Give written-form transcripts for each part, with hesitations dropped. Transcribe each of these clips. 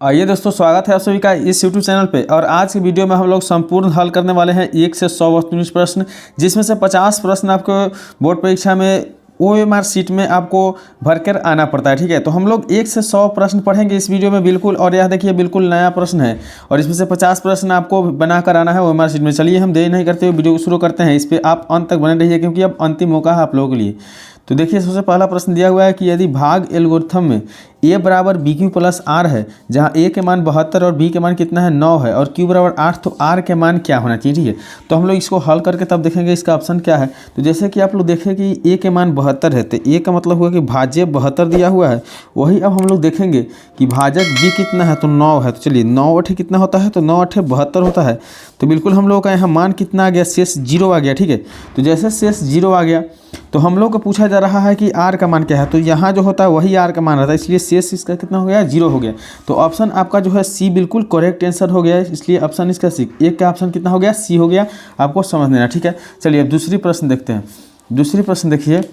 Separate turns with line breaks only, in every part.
आइए दोस्तों, स्वागत है आप सभी का इस YouTube चैनल पे। और आज की वीडियो में हम लोग संपूर्ण हल करने वाले हैं 1 से 100 वस्तुनिष्ठ प्रश्न, जिसमें से 50 प्रश्न आपको बोर्ड परीक्षा में OMR सीट में आपको भरकर आना पड़ता है। ठीक है, तो हम लोग 1 से 100 प्रश्न पढ़ेंगे इस वीडियो में बिल्कुल। और यह देखिए बिल्कुल नया प्रश्न है और इसमें से 50 प्रश्न आपको बनाकर आना है OMR सीट में। चलिए हम देरी नहीं करते हुए वीडियो को शुरू करते हैं। इस पर आप अंत तक बने रहिए क्योंकि अब अंतिम मौका है आप लोगों के लिए। तो देखिए सबसे पहला प्रश्न दिया हुआ है कि यदि भाग एल्गोरिथम में a बराबर BQ प्लस R है, जहाँ a के मान 72 और b के मान कितना है 9 है और q बराबर 8, तो r के मान क्या होना चाहिए। ठीक है, तो हम लोग इसको हल करके तब देखेंगे इसका ऑप्शन क्या है। तो जैसे कि आप लोग देखें कि a के मान 72 है, तो a का मतलब हुआ कि भाज्य 72 दिया हुआ है। वही अब हम लोग देखेंगे कि भाजक b कितना है, तो 9 है। तो चलिए 9 अठे कितना होता है, तो 9 अठे 72 होता है। तो बिल्कुल हम लोग का यहाँ मान कितना आ गया, शेष 0 आ गया। ठीक है, तो जैसे शेष 0 आ गया तो हम लोग को पूछा जा रहा है कि r का मान क्या है। तो यहाँ जो होता है वही r का मान रहता है, इसलिए शेष इसका कितना हो गया, 0 हो गया। तो ऑप्शन आपका जो है सी बिल्कुल करेक्ट आंसर हो गया है, इसलिए ऑप्शन इसका सी। एक का ऑप्शन कितना हो गया, सी हो गया। आपको समझ लेना। ठीक है, चलिए अब दूसरी प्रश्न देखते हैं। दूसरी प्रश्न देखिए,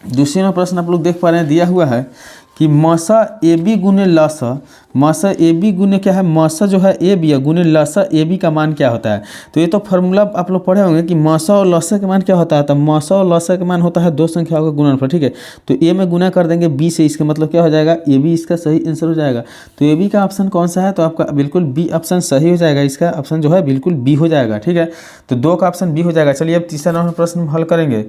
दूसरी में प्रश्न आप लोग देख पा रहे हैं दिया हुआ है कि मसा ए बी गुने लसा, मसा ए बी गुने क्या है, मसा जो है ए बी गुने लसा ए बी का मान क्या होता है। तो ये तो फार्मूला आप लोग पढ़े होंगे कि मसा और लसा का मान क्या होता है। तो मसा और लसा का मान होता है दो संख्याओं का गुणनफल। ठीक है, तो ए में गुना कर देंगे बी से, इसका मतलब क्या हो जाएगा, ए बी इसका सही आंसर हो जाएगा। तो ए बी का ऑप्शन कौन सा है, तो आपका बिल्कुल बी ऑप्शन सही हो जाएगा। इसका ऑप्शन जो है बिल्कुल बी हो जाएगा। ठीक है, तो 2 का ऑप्शन बी हो जाएगा। चलिए अब तीसरा नंबर प्रश्न हल करेंगे।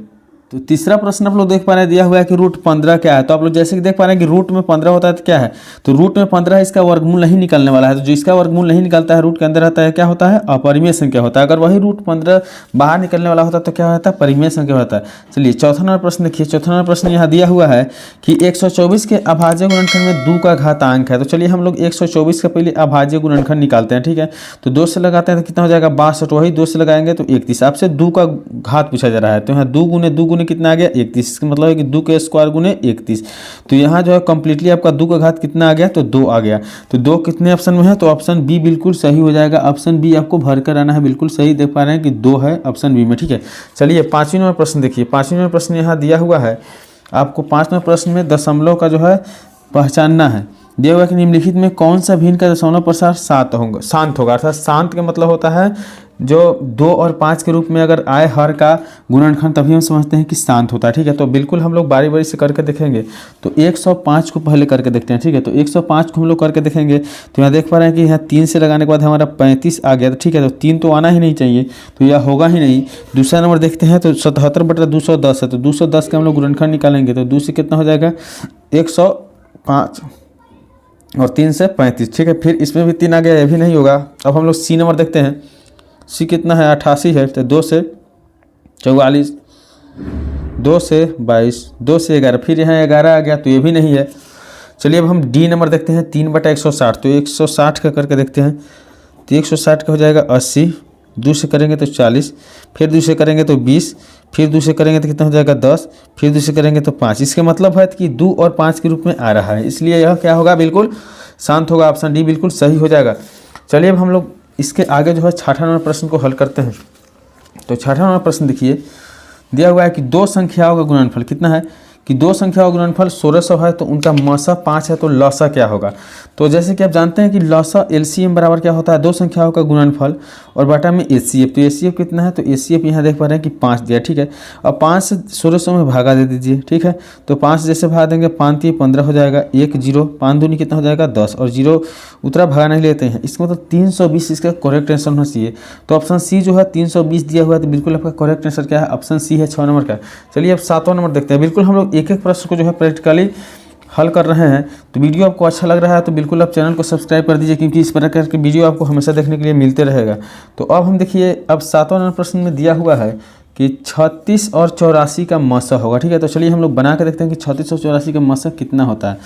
तो तीसरा प्रश्न आप लोग देख पा रहे हैं दिया हुआ है कि रूट 15 क्या है। तो आप लोग जैसे कि देख पा रहे हैं कि रूट में 15 होता है तो क्या है, तो रूट में 15 है, इसका वर्गमूल नहीं निकलने वाला है। तो जो इसका वर्गमूल नहीं निकलता है रूट के अंदर रहता है क्या होता है, अपरिमेय संख्या होता है। अगर वही रूट 15 बाहर निकलने वाला होता है तो क्या होता है, परिमेय संख्या होता है। चलिए चौथा नंबर प्रश्न देखिए। चौथा नंबर प्रश्न यहाँ दिया हुआ है कि 124 के अभाज्य गुणनखंड में 2 का घातांक है। तो चलिए हम लोग 124 का पहले अभाज्य गुणनखंड निकालते हैं। ठीक है, तो 2 से लगाते हैं तो कितना हो जाएगा, 62। वही 2 से लगाएंगे तो 31। आपसे 2 का घात पूछा जा रहा है, तो यहाँ 2 गुने कितना आ गया, 31। इसका मतलब है कि 2 के स्क्वायर गुने 31। तो यहाँ जो है कंप्लीटली आपका 2 का घात कितना आ गया, तो 2 आ गया। तो 2 कितने ऑप्शन में है, तो ऑप्शन बी बिल्कुल सही हो जाएगा। ऑप्शन बी आपको भर कर आना है, बिल्कुल सही देख पा रहे हैं कि 2 है ऑप्शन बी में। ठीक है, चलिए 5वें नंबर प्रश्न देखिए। 5वें नंबर प्रश्न यहाँ दिया हुआ है आपको। 5वें प्रश्न में दशमलव का जो है पहचानना है। दिया हुआ कि निम्नलिखित में कौन सा भिन्न का दशमलव प्रसार शांत होगा। अर्थात शांत का मतलब होता है जो 2 और 5 के रूप में अगर आए हर का गुणनखंड, तभी हम समझते हैं कि शांत होता है। ठीक है, तो बिल्कुल हम लोग बारी बारी से करके देखेंगे। तो 105 को पहले करके देखते हैं। ठीक है, तो 105 को हम लोग करके देखेंगे। तो यहाँ देख पा रहे हैं कि यहाँ 3 से लगाने के बाद हमारा 35 आ गया। तो ठीक है, तो 3 तो आना ही नहीं चाहिए, तो यह होगा ही नहीं। दूसरा नंबर देखते हैं, तो 77/210 है। तो 210 का हम लोग गुणनखंड निकालेंगे तो 2 से कितना हो जाएगा, 105 और 3 से 35। ठीक है, फिर इसमें भी 3 आ गया, ये भी नहीं होगा। अब हम लोग सी नंबर देखते हैं। सी कितना है, 88 है। तो 2 से 44, 2 से 22, 2 से 11, फिर यहाँ 11 आ गया, तो ये भी नहीं है। चलिए अब हम डी नंबर देखते हैं, 3/160। तो 160 का करके देखते हैं। तो 160 का हो जाएगा 80, 2 से करेंगे तो 40, फिर 2 से करेंगे तो 20, फिर 2 से करेंगे तो कितना हो जाएगा 10, फिर 2 से करेंगे तो 5। इसका मतलब है कि 2 और 5 के रूप में आ रहा है, इसलिए यह क्या होगा, बिल्कुल शांत होगा। ऑप्शन डी बिल्कुल सही हो जाएगा। चलिए अब हम लोग इसके आगे जो है 6ठा नंबर प्रश्न को हल करते हैं। तो 6ठा नंबर प्रश्न देखिए, दिया हुआ है कि 2 संख्याओं का गुणनफल कितना है, कि 2 संख्याओं का गुणनफल 1600 है, तो उनका मसा 5 है, तो लसा क्या होगा। तो जैसे कि आप जानते हैं कि लसा LCM बराबर क्या होता है, 2 संख्याओं का गुणनफल और बटा में HCF। तो HCF कितना है, तो HCF यहाँ देख पा रहे हैं कि 5 दिया। ठीक है, अब 5 से 1600 में भागा दे दीजिए। ठीक है, तो 5 जैसे भागा देंगे 5 × 15 हो जाएगा 1 0, 5 दूनी कितना हो जाएगा 10, और 0 उतरा भागा नहीं लेते हैं। इसका मतलब 320 इसका करेक्ट आंसर होना चाहिए। तो ऑप्शन सी जो है 320 दिया हुआ है, तो बिल्कुल आपका करेक्ट आंसर क्या है, ऑप्शन सी है 6 नंबर का। चलिए अब 7वां नंबर देखते हैं। बिल्कुल हम लोग एक एक प्रश्न को जो है प्रैक्टिकली हल कर रहे हैं। तो वीडियो आपको अच्छा लग रहा है तो बिल्कुल आप चैनल को सब्सक्राइब कर दीजिए, क्योंकि इस प्रकार के वीडियो आपको हमेशा देखने के लिए मिलते रहेगा। तो अब हम देखिए, अब 7वां नंबर प्रश्न में दिया हुआ है कि 36 और 84 का मसा होगा। ठीक है, तो चलिए हम लोग बना के देखते हैं कि 36 और 84 का मसा कितना होता है।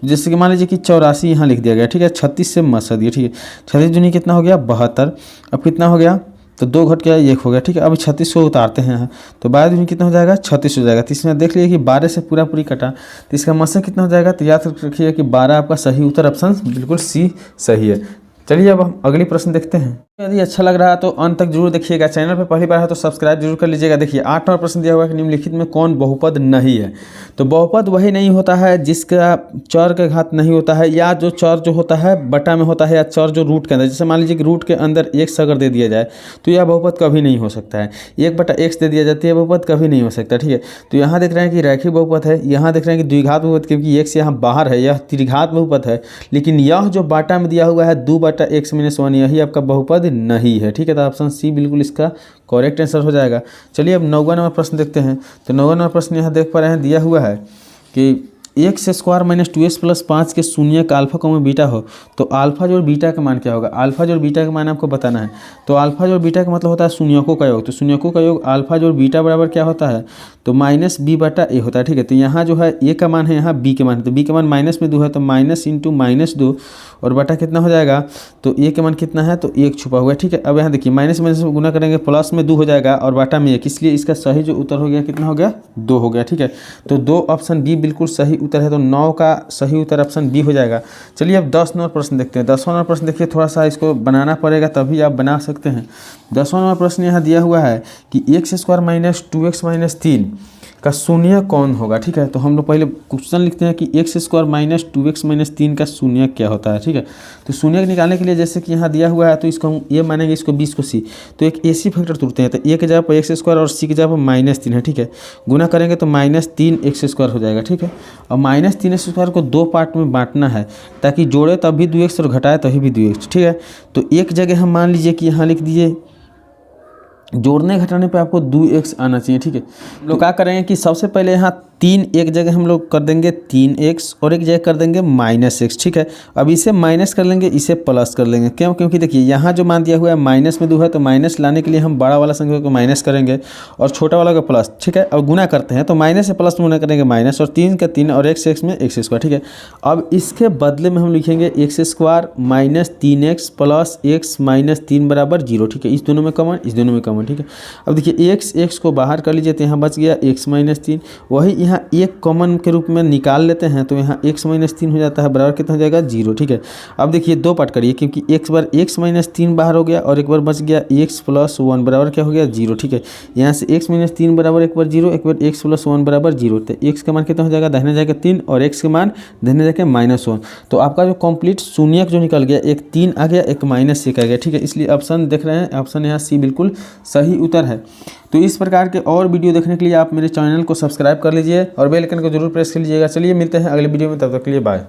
जैसे कि मान लीजिए कि 84 यहाँ लिख दिया गया। ठीक है, 36 से मसा दिया। ठीक है, 36 दूनी कितना हो गया 72। अब कितना हो गया, तो 2 घट गया 1 हो गया। ठीक है, अब 36 को उतारते हैं, तो 12 दूनी कितना हो जाएगा 36 हो जाएगा। तो इसमें देख लीजिए कि 12 से पूरी कटा, तो इसका मसा कितना हो जाएगा, तो याद रखिए कि 12 आपका सही उत्तर ऑप्शन बिल्कुल सी सही है। चलिए अब हम अगली प्रश्न देखते हैं। यदि अच्छा लग रहा है तो अंत तक जरूर देखिएगा। चैनल पर पहली बार है तो सब्सक्राइब जरूर कर लीजिएगा। देखिए 8 नंबर प्रश्न दिया हुआ है कि निम्नलिखित में कौन बहुपद नहीं है। तो बहुपद वही नहीं होता है जिसका चर का घात नहीं होता है, या जो चर जो होता है बटा में होता है, या चर जो रूट के अंदर, जैसे मान लीजिए कि रूट के अंदर x अगर दे दिया जाए तो यह बहुपद कभी नहीं हो सकता है। 1/x दे दिया जाती है, बहुपद कभी नहीं हो सकता। ठीक है, तो यहाँ देख रहे हैं कि रैखिक बहुपद है, यहाँ देख रहे हैं कि द्विघात बहुपद, क्योंकि x यहाँ बाहर है, यह त्रिघात बहुपद है। लेकिन यह जो बाटा में दिया हुआ है 2/x-1 यही आपका बहुपद नहीं है। ठीक है, तो ऑप्शन सी बिल्कुल इसका करेक्ट आंसर हो जाएगा। चलिए अब 9वां नंबर प्रश्न देखते हैं। तो 9वां नंबर प्रश्न यहाँ देख पा रहे हैं, दिया हुआ है कि x² - 2x + 5 के शून्य का अल्फा कॉमा बीटा हो तो अल्फा जोड़ बीटा का मान क्या होगा। अल्फा जोड़ बीटा का मान आपको बताना है। तो अल्फा जोड़ बीटा का मतलब होता है शून्यकों का योग। तो शून्यकों का योग अल्फा जोड़ बीटा बराबर क्या होता है, तो -b/a होता है। ठीक है, तो यहाँ जो है a का मान है, यहाँ b के मान है, तो b का मान -2 है, तो -2 और बटा कितना हो जाएगा, तो a के मान कितना है, तो 1 छुपा हुआ है। ठीक है, अब यहाँ देखिए माइनस में गुना करेंगे प्लस में 2 हो जाएगा और बाटा में 1, इसलिए इसका सही जो उत्तर हो गया कितना हो गया, 2 हो गया। ठीक है, तो 2 ऑप्शन बी बिल्कुल सही उत्तर है। तो 9 का सही उत्तर ऑप्शन बी हो जाएगा। चलिए अब 10 नंबर प्रश्न देखते हैं। 10वां नंबर प्रश्न देखिए, थोड़ा सा इसको बनाना पड़ेगा तभी आप बना सकते हैं। 10वां नंबर प्रश्न यहाँ दिया हुआ है कि x² - 2x - 3 का शून्य कौन होगा। ठीक है, तो हम लोग पहले क्वेश्चन लिखते हैं कि x² - 2x - 3 का शून्य क्या होता है। ठीक है, तो शून्य निकालने के लिए जैसे कि यहाँ दिया हुआ है, तो इसको हम ए मानेंगे, इसको b इसको c, तो एक ac फैक्टर तुरते हैं। तो a के जगह पर x² और c के जगह पर -3 है। ठीक है, गुना करेंगे तो -3x² हो जाएगा। ठीक है, और -3x² को 2 पार्ट में बांटना है ताकि जोड़े तब भी 2x और घटाए तभी भी 2x। ठीक है, तो एक जगह हम मान लीजिए कि यहाँ लिख दीजिए, जोड़ने घटाने पे आपको 2x आना चाहिए। ठीक है, लोग क्या करेंगे कि सबसे पहले यहाँ 3 एक जगह हम लोग कर देंगे 3x और एक जगह कर देंगे -x। ठीक है, अब इसे माइनस कर लेंगे, इसे प्लस कर लेंगे। क्यों, क्योंकि देखिए यहाँ जो मान दिया हुआ है -2 है, तो माइनस लाने के लिए हम बड़ा वाला संख्या को माइनस करेंगे और छोटा वाला को प्लस। ठीक है, और गुना करते हैं तो माइनस से प्लस गुना करेंगे माइनस, और 3 का 3 और x में x²। ठीक है, अब इसके बदले में हम लिखेंगे x² - 3x + x - 3 = 0। ठीक है, इस दोनों में कॉमन, इस दोनों में कॉमन। ठीक है, अब देखिए x को बाहर कर लीजिए तो यहाँ बच गया x - 3, वही यहाँ एक कॉमन के रूप में निकाल लेते हैं तो यहाँ x - 3 हो जाता है, बराबर कितना हो जाएगा, 0। ठीक है, अब देखिए 2 पार्ट करिए, क्योंकि एक बार x - 3 बाहर हो गया और एक बार बच गया x + 1 बराबर क्या हो गया, 0। ठीक है, यहाँ से x - 3 बराबर एक बार 0, एक बार x + 1 बराबर 0, तो x का मान कितना हो जाएगा, दाहिने जाके 3 और x का मान दाहिने जाके -1। तो आपका जो कंप्लीट शून्य जो निकल गया, एक 3 आ गया, एक -1 आ गया। ठीक है, इसलिए ऑप्शन देख रहे हैं, ऑप्शन यहाँ सी बिल्कुल सही उत्तर है। तो इस प्रकार के और वीडियो देखने के लिए आप मेरे चैनल को सब्सक्राइब कर लीजिए और बेल आइकन को जरूर प्रेस कर लीजिएगा। चलिए मिलते हैं अगले वीडियो में, तब तक के लिए बाय।